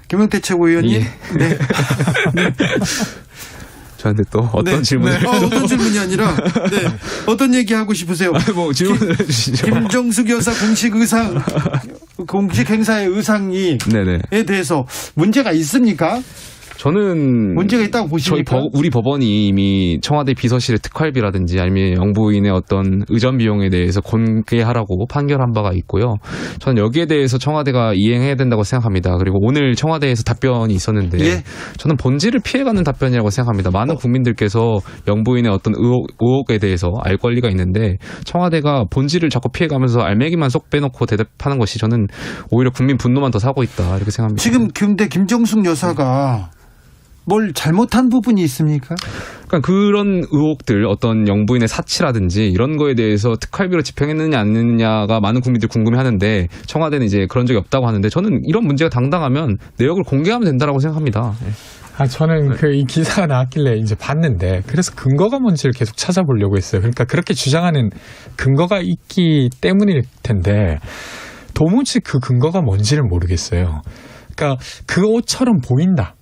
김용태 최고위원님. 예. 네. 네. 저한테 또 어떤 질문을? 어떤 질문이 아니라 어떤 얘기 하고 싶으세요? 뭐 질문을 해주시죠. 김정숙 여사 공식 행사의 의상에 대해서 문제가 있습니까? 저는 문제가 있다고 보십니까? 우리 법원이 이미 청와대 비서실의 특활비라든지 아니면 영부인의 어떤 의전 비용에 대해서 공개하라고 판결한 바가 있고요. 저는 여기에 대해서 청와대가 이행해야 된다고 생각합니다. 그리고 오늘 청와대에서 답변이 있었는데 저는 본질을 피해가는 답변이라고 생각합니다. 많은 국민들께서 영부인의 어떤 의혹에 대해서 알 권리가 있는데 청와대가 본질을 자꾸 피해가면서 알맹이만 쏙 빼놓고 대답하는 것이 저는 오히려 국민 분노만 더 사고 있다 이렇게 생각합니다. 지금 근데 김정숙 여사가 뭘 잘못한 부분이 있습니까? 그러니까 그런 의혹들, 어떤 영부인의 사치라든지 이런 거에 대해서 특활비로 집행했느냐 안 했느냐가 많은 국민들이 궁금해하는데 청와대는 이제 그런 적이 없다고 하는데 저는 이런 문제가 당당하면 내역을 공개하면 된다라고 생각합니다. 저는 이 기사가 나왔길래 이제 봤는데 그래서 근거가 뭔지를 계속 찾아보려고 했어요. 그러니까 그렇게 주장하는 근거가 있기 때문일 텐데 도무지 그 근거가 뭔지를 모르겠어요. 그러니까 그 옷처럼 보인다.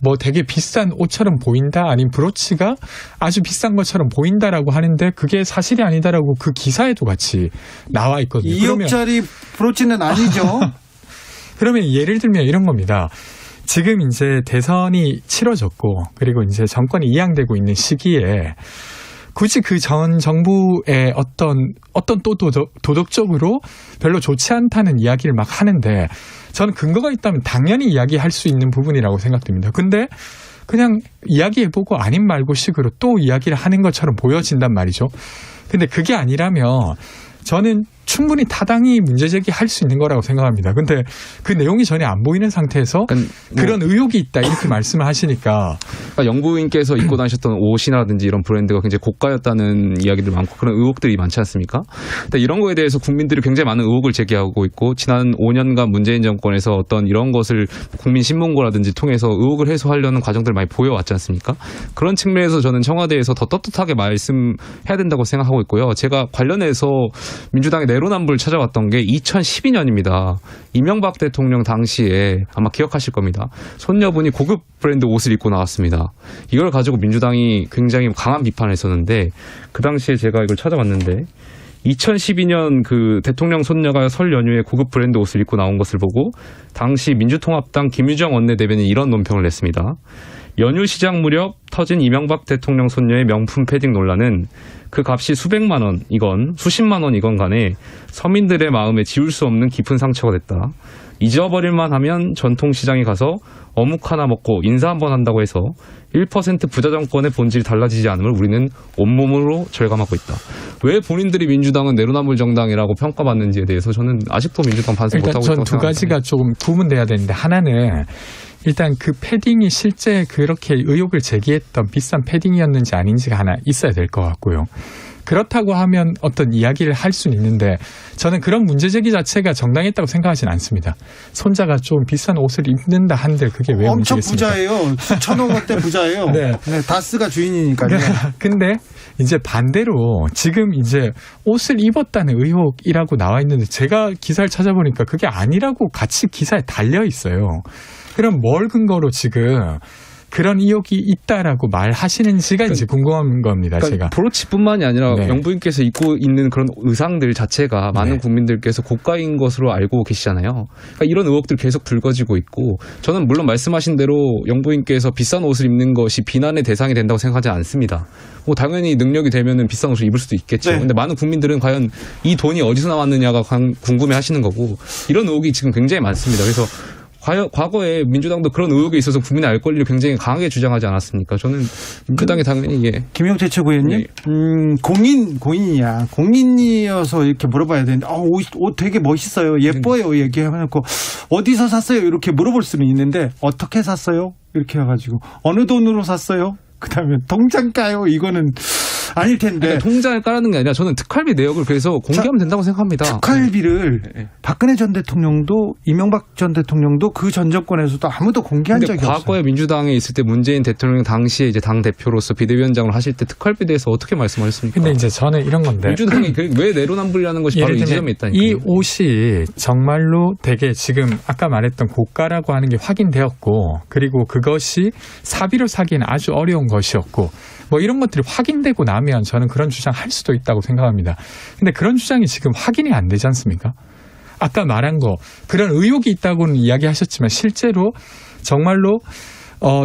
뭐 되게 비싼 옷처럼 보인다 아니면 브로치가 아주 비싼 것처럼 보인다라고 하는데 그게 사실이 아니다라고 그 기사에도 같이 나와 있거든요. 2억짜리 브로치는 아니죠. 그러면 예를 들면 이런 겁니다. 지금 이제 대선이 치러졌고 그리고 이제 정권이 이양되고 있는 시기에 굳이 그 전 정부의 어떤 또 도덕적으로 별로 좋지 않다는 이야기를 막 하는데 저는 근거가 있다면 당연히 이야기할 수 있는 부분이라고 생각됩니다. 근데 그냥 이야기해보고 아닌 말고 식으로 또 이야기를 하는 것처럼 보여진단 말이죠. 근데 그게 아니라면 저는 충분히 타당히 문제제기할 수 있는 거라고 생각합니다. 근데 그 내용이 전혀 안 보이는 상태에서 그런 의혹이 있다 이렇게 말씀을 하시니까 그러니까 영부인께서 입고 다니셨던 옷이라든지 이런 브랜드가 굉장히 고가였다는 이야기들 많고 그런 의혹들이 많지 않습니까? 근데 이런 거에 대해서 국민들이 굉장히 많은 의혹을 제기하고 있고 지난 5년간 문재인 정권에서 어떤 이런 것을 국민신문고라든지 통해서 의혹을 해소하려는 과정들을 많이 보여왔지 않습니까? 그런 측면에서 저는 청와대에서 더 떳떳하게 말씀해야 된다고 생각하고 있고요. 제가 관련해서 민주당의 내로남불 찾아왔던 게 2012년입니다. 이명박 대통령 당시에 아마 기억하실 겁니다. 손녀분이 고급 브랜드 옷을 입고 나왔습니다. 이걸 가지고 민주당이 굉장히 강한 비판을 했었는데 그 당시에 제가 이걸 찾아봤는데 2012년 그 대통령 손녀가 설 연휴에 고급 브랜드 옷을 입고 나온 것을 보고 당시 민주통합당 김유정 원내대변인이 이런 논평을 냈습니다. 연휴 시작 무렵 터진 이명박 대통령 손녀의 명품 패딩 논란은 그 값이 수백만 원이건 수십만 원이건 간에 서민들의 마음에 지울 수 없는 깊은 상처가 됐다. 잊어버릴만 하면 전통시장에 가서 어묵 하나 먹고 인사 한번 한다고 해서 1% 부자 정권의 본질이 달라지지 않음을 우리는 온몸으로 절감하고 있다. 왜 본인들이 민주당은 내로남불 정당이라고 평가받는지에 대해서 저는 아직도 민주당 반성 못하고 있다고 생각합니다. 전 두 가지가 조금 구분돼야 되는데 하나는 일단 그 패딩이 실제 그렇게 의혹을 제기했던 비싼 패딩이었는지 아닌지가 하나 있어야 될 것 같고요. 그렇다고 하면 어떤 이야기를 할 수는 있는데 저는 그런 문제제기 자체가 정당했다고 생각하지는 않습니다. 손자가 좀 비싼 옷을 입는다 한들 그게 왜 엄청 문제겠습니까? 부자예요. 수천억원대 부자예요. 네. 다스가 주인이니까요. 근데 이제 반대로 지금 이제 옷을 입었다는 의혹이라고 나와 있는데 제가 기사를 찾아보니까 그게 아니라고 같이 기사에 달려 있어요. 그럼 뭘 근거로 지금 그런 의혹이 있다라고 말하시는지가 이제 궁금한 겁니다. 제가. 브로치뿐만이 아니라 영부인께서 입고 있는 그런 의상들 자체가 많은 국민들께서 고가인 것으로 알고 계시잖아요. 그러니까 이런 의혹들 계속 불거지고 있고 저는 물론 말씀하신 대로 영부인께서 비싼 옷을 입는 것이 비난의 대상이 된다고 생각하지 않습니다. 뭐 당연히 능력이 되면은 비싼 옷을 입을 수도 있겠죠. 근데 많은 국민들은 과연 이 돈이 어디서 나왔느냐가 궁금해 하시는 거고 이런 의혹이 지금 굉장히 많습니다. 그래서 과거에 민주당도 그런 의혹에 있어서 국민의 알 권리를 굉장히 강하게 주장하지 않았습니까? 저는 민주당이 당연히 김용태 최고위원님, 공인이어서 이렇게 물어봐야 되는데 옷 되게 멋있어요, 예뻐요 얘기해놓고 어디서 샀어요 이렇게 물어볼 수는 있는데 어떻게 샀어요 이렇게 해가지고 어느 돈으로 샀어요? 그다음에 통장가요? 이거는 아닐 텐데. 그러니까 통장을 깔아는 게 아니라 저는 특활비 내역을 그래서 공개하면 된다고 생각합니다. 특활비를 네. 박근혜 전 대통령도 이명박 전 대통령도 그 전 정권에서도 아무도 공개한 적이 없어요. 과거에 민주당에 있을 때 문재인 대통령 당시에 이제 당 대표로서 비대위원장을 하실 때 특활비에 대해서 어떻게 말씀하셨습니까? 근데 이제 저는 이런 건데. 민주당이 왜 내로남불이라는 것이 바로 이 지점에 있다니까요. 이 옷이 정말로 되게 지금 아까 말했던 고가라고 하는 게 확인되었고, 그리고 그것이 사비로 사기에는 아주 어려운 것이었고, 뭐 이런 것들이 확인되고 나면 저는 그런 주장 할 수도 있다고 생각합니다. 근데 그런 주장이 지금 확인이 안 되지 않습니까? 아까 말한 거, 그런 의혹이 있다고는 이야기하셨지만 실제로 정말로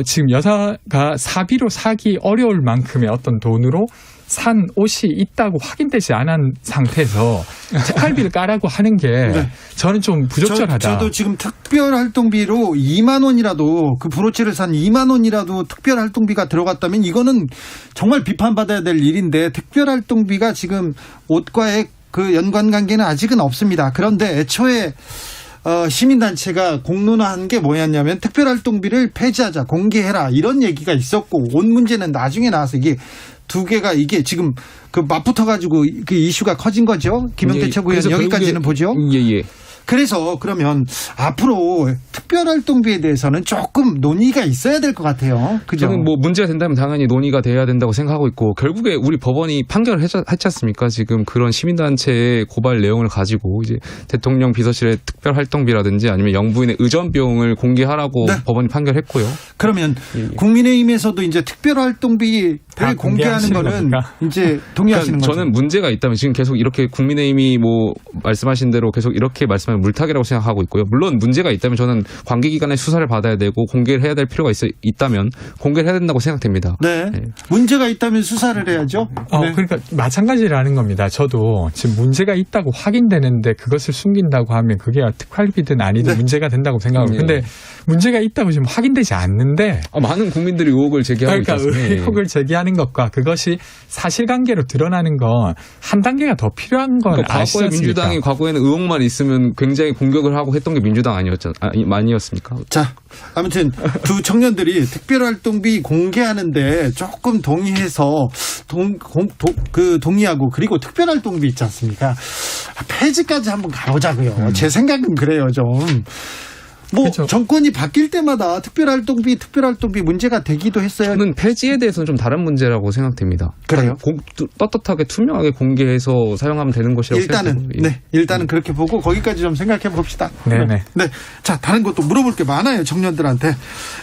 지금 여사가 사비로 사기 어려울 만큼의 어떤 돈으로 산 옷이 있다고 확인되지 않은 상태에서 특활비를 까라고 하는 게 네. 저는 좀 부적절하다. 저도 지금 특별활동비로 2만 원이라도 그 브로치를 산 2만 원이라도 특별활동비가 들어갔다면 이거는 정말 비판받아야 될 일인데 특별활동비가 지금 옷과의 그 연관관계는 아직은 없습니다. 그런데 애초에 시민단체가 공론화한 게 뭐였냐면 특별활동비를 폐지하자, 공개해라 이런 얘기가 있었고 옷 문제는 나중에 나와서 이게 두 개가 이게 지금 그 맞붙어가지고 그 이슈가 커진 거죠. 김용태 최고위원 여기까지는 보죠. 예. 그래서 그러면 앞으로 특별활동비에 대해서는 조금 논의가 있어야 될 것 같아요. 그죠? 저는 뭐 문제가 된다면 당연히 논의가 돼야 된다고 생각하고 있고 결국에 우리 법원이 판결을 했지 않습니까? 지금 그런 시민단체의 고발 내용을 가지고 이제 대통령 비서실의 특별활동비라든지 아니면 영부인의 의전 비용을 공개하라고 네. 법원이 판결했고요. 그러면 예. 국민의힘에서도 이제 특별활동비를 공개하는 거는 겁니까? 이제 동의하시는 거죠? 저는 문제가 있다면 지금 계속 이렇게 국민의힘이 뭐 말씀하신 대로 계속 이렇게 말씀하면 물타기라고 생각하고 있고요. 물론 문제가 있다면 저는 관계기관의 수사를 받아야 되고 공개를 해야 될 필요가 있다면 공개를 해야 된다고 생각됩니다. 네. 네. 문제가 있다면 수사를 해야죠. 네. 그러니까 마찬가지라는 겁니다. 저도 지금 문제가 있다고 확인되는데 그것을 숨긴다고 하면 그게 특활비든 아니든 네. 문제가 된다고 생각하고 네. 근데 문제가 있다고 지금 확인되지 않는데 많은 국민들이 의혹을 제기하고 그러니까 있습니다. 의혹을 제기하는 것과 그것이 사실관계로 드러나는 건 한 단계가 더 필요한 건 그러니까 아시지 과거에 않습니까? 민주당이 과거에는 의혹만 있으면 굉장히 공격을 하고 했던 게 민주당 아니었습니까? 자, 아무튼 두 청년들이 특별활동비 공개하는데 조금 동의해서 동의하고 그리고 특별활동비 있지 않습니까? 폐지까지 한번 가보자고요. 제 생각은 그래요, 좀. 뭐 그렇죠. 정권이 바뀔 때마다 특별활동비 문제가 되기도 했어요. 저는 폐지에 대해서는 좀 다른 문제라고 생각됩니다. 그래요? 떳떳하게 투명하게 공개해서 사용하면 되는 것이라고 생각합니다. 일단은 그렇게 보고 거기까지 좀 생각해 봅시다. 네네. 네. 자, 다른 것도 물어볼 게 많아요, 청년들한테.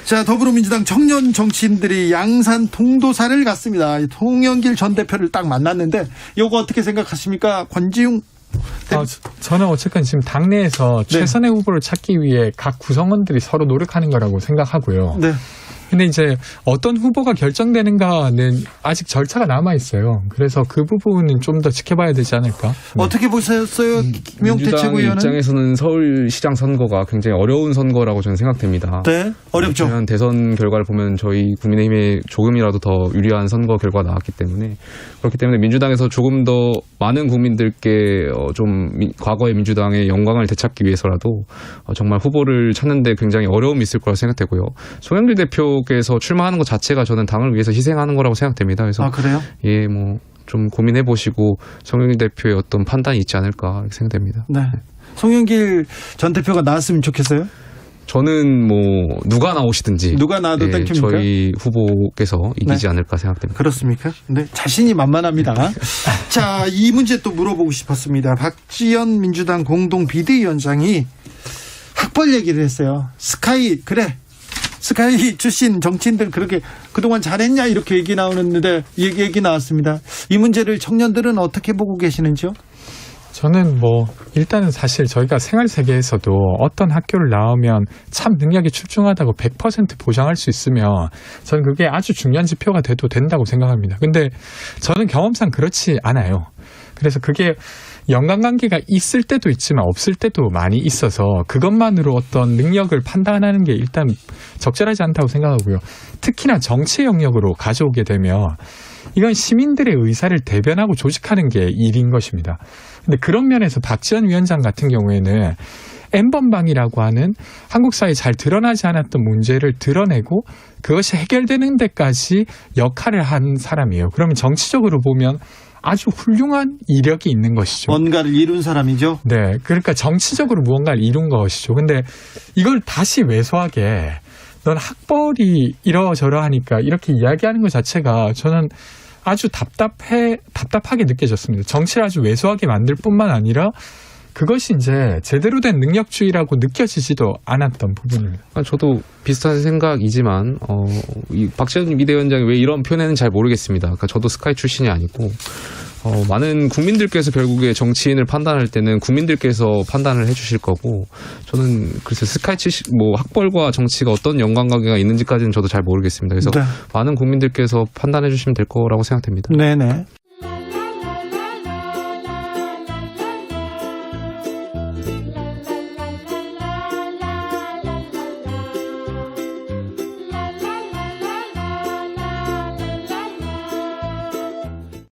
자, 더불어민주당 청년 정치인들이 양산 통도사를 갔습니다. 송영길 전 대표를 딱 만났는데, 요거 어떻게 생각하십니까? 권지웅. 저는 어쨌든 지금 당내에서 네. 최선의 후보를 찾기 위해 각 구성원들이 서로 노력하는 거라고 생각하고요. 네. 근데 이제 어떤 후보가 결정되는가는 아직 절차가 남아 있어요. 그래서 그 부분은 좀 더 지켜봐야 되지 않을까. 네. 어떻게 보셨어요, 김용태 민주당 최고위원은? 입장에서는 서울시장 선거가 굉장히 어려운 선거라고 저는 생각됩니다. 네, 어렵죠. 지난 대선 결과를 보면 저희 국민의힘에 조금이라도 더 유리한 선거 결과가 나왔기 때문에 그렇기 때문에 민주당에서 조금 더 많은 국민들께 좀 과거의 민주당의 영광을 되찾기 위해서라도 정말 후보를 찾는데 굉장히 어려움이 있을 거라고 생각되고요. 송영길 대표께서 출마하는 것 자체가 저는 당을 위해서 희생하는 거라고 생각됩니다. 그래서 그래요? 예, 뭐 좀 고민해 보시고 송영길 대표의 어떤 판단이 있지 않을까 이렇게 생각됩니다. 네. 송영길 전 대표가 나왔으면 좋겠어요? 저는 뭐 누가 나오시든지 누가 나와도 땡깁니까? 저희 후보께서 이기지 않을까 생각됩니다. 그렇습니까? 네, 자신이 만만합니다. 자, 이 문제 또 물어보고 싶었습니다. 박지원 민주당 공동 비대위원장이 학벌 얘기를 했어요. 스카이 출신 정치인들 그렇게 그동안 잘했냐 이렇게 얘기 나오는데 얘기 나왔습니다. 이 문제를 청년들은 어떻게 보고 계시는지요? 저는 일단은 사실 저희가 생활 세계에서도 어떤 학교를 나오면 참 능력이 출중하다고 100% 보장할 수 있으면 저는 그게 아주 중요한 지표가 돼도 된다고 생각합니다. 근데 저는 경험상 그렇지 않아요. 그래서 그게 연관관계가 있을 때도 있지만 없을 때도 많이 있어서 그것만으로 어떤 능력을 판단하는 게 일단 적절하지 않다고 생각하고요. 특히나 정치 영역으로 가져오게 되면 이건 시민들의 의사를 대변하고 조직하는 게 일인 것입니다. 근데 그런 면에서 박지원 위원장 같은 경우에는 N번방이라고 하는 한국 사회에 잘 드러나지 않았던 문제를 드러내고 그것이 해결되는 데까지 역할을 한 사람이에요. 그러면 정치적으로 보면 아주 훌륭한 이력이 있는 것이죠. 뭔가를 이룬 사람이죠. 네. 그러니까 정치적으로 무언가를 이룬 것이죠. 근데 이걸 다시 왜소하게 넌 학벌이 이러저러하니까 이렇게 이야기하는 것 자체가 저는 아주 답답하게 느껴졌습니다. 정치를 아주 왜소하게 만들 뿐만 아니라 그것이 이제 제대로 된 능력주의라고 느껴지지도 않았던 부분입니다. 저도 비슷한 생각이지만 이 박지원 비대위원장이 왜 이런 표현에는 잘 모르겠습니다. 그러니까 저도 스카이 출신이 아니고 많은 국민들께서 결국에 정치인을 판단할 때는 국민들께서 판단을 해주실 거고 저는 글쎄 스카이 뭐 학벌과 정치가 어떤 연관관계가 있는지까지는 저도 잘 모르겠습니다. 그래서 네. 많은 국민들께서 판단해 주시면 될 거라고 생각됩니다. 네네.